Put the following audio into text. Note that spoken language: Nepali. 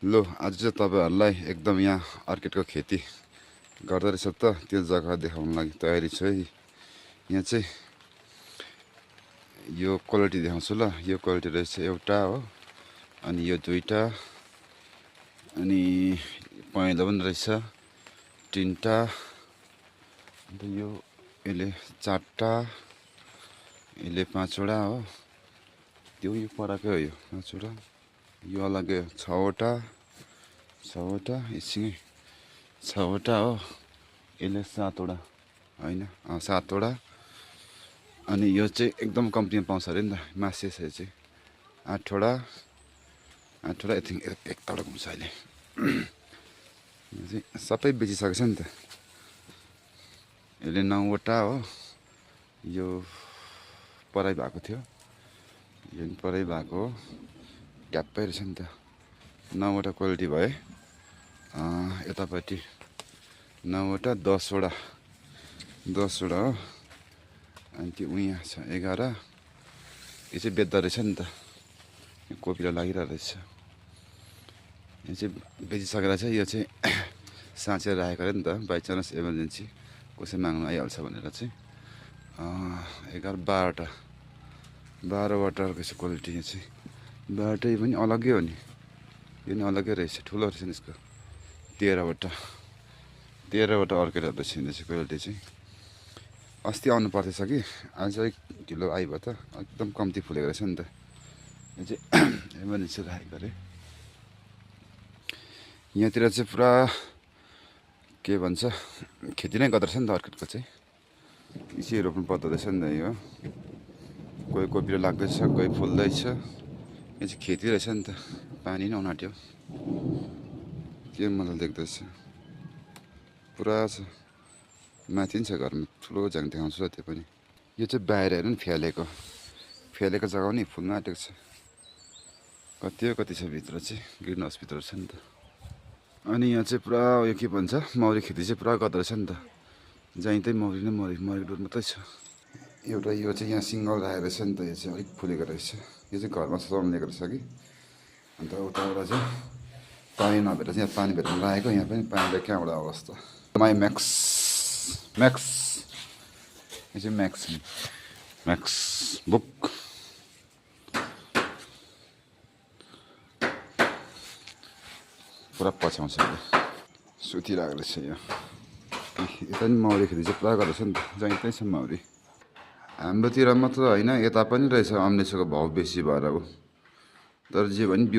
लो आज चाहिँ तपाईँहरूलाई एकदम यहाँ अर्किडको खेती गर्दो रहेछ त त्यो जग्गा देखाउन लागि तयारी छु है। यहाँ चाहिँ यो क्वालिटी देखाउँछु ल। यो क्वालिटी रहेछ एउटा हो, अनि यो दुईटा, अनि पहेँलो पनि रहेछ तिनटा, अन्त यो यसले चारवटा, यसले पाँचवटा हो, त्यो यो पराकै हो यो पाँचवटा, यो अलग्गै छवटा एकछिनै छवटा हो, यसले सातवटा होइन सातवटा, अनि यो चाहिँ एकदम कम्तीमा पाउँछ अरे नि त मासे चाहिँ आठवटा आई थिङ्क एकतावटा घुम्छ अहिले। यो चाहिँ सबै बेचिसकेको छ नि त। यसले 9वटा हो, यो पराई भएको थियो, यो पनि पराई भएको हो, ट्याप्पै रहेछ नि त। 9वटा क्वालिटी भए यतापट्टि 9वटा 10वटा हो, अनि त्यो उहाँ छ 11। यो चाहिँ बेच्दा रहेछ नि त, यो कोपीलाई लागिरहेको रहेछ। यो चाहिँ बेचिसकेर चाहिँ यो चाहिँ साँचेर राखेको अरे नि त, बाइचान्स इमर्जेन्सी कसै माग्नु आइहाल्छ भनेर चाहिँ 11 12वटा रहेछ क्वालिटी। यो चाहिँ 12वटा पनि अलग्गै हो नि, यो पनि अलग्गै रहेछ, ठुलो रहेछ नि यसको। 13वटा अर्किडहरू रहेछ यो चाहिँ क्वालिटी चाहिँ। अस्ति आउनु पर्थेछ कि आज अलिक ढिलो आइभयो त, एकदम कम्ती फुलेको रहेछ नि त। यो चाहिँ इमर्जेन्सी राखेको अरे। यहाँतिर चाहिँ पुरा के भन्छ खेती नै गर्दो रहेछ नि त अर्किडको चाहिँ, यसै रोप्नु पर्दो रहेछ नि त। यो कोही कोपीले लाग्दैछ, कोही फुल्दैछ, यो चाहिँ खेती रहेछ नि त। पानी नै उनाट्यो, के मजा देख्दैछ, पुरा छ माथि नि छ घरमा, ठुलो झ्याङ देखाउँछु त्यो पनि। यो चाहिँ बाहिर हेर्नु नि फेलेको जग्गा नि फुल्न आँटेको छ, कति छ भित्र चाहिँ, ग्रिन हाउसभित्र छ नि त। अनि यहाँ चाहिँ पुरा यो के भन्छ मौरी खेती चाहिँ पुरा गर्दो रहेछ नि त, जहीँ तहीँ मौरी नै मौरी डुट मात्रै छ। एउटा यो चाहिँ यहाँ सिङ्गल राखेको रहेछ नि त, यो चाहिँ अलिक फुलेको रहेछ, यो चाहिँ घरमा सजाउनु लिएको रहेछ कि। अन्त उताबाट चाहिँ पानी नभेटेर चाहिँ यहाँ पानी भेट्नु राखेको, यहाँ पनि पानी कहाँबाट अवस्था। माई म्याक्स यो चाहिँ म्याक्स बुक। पुरा पछ्याउँछ, सुतिरहेको रहेछ यो। यता पनि मौरी खेती चाहिँ पुरा गर्दैछ नि त, जहीँ तहीँ छ मौरी। हाम्रोतिर मात्र होइन, यता पनि रहेछ अम्लेसोको भाउ बेसी भएर ऊ, तर जे भने बिउ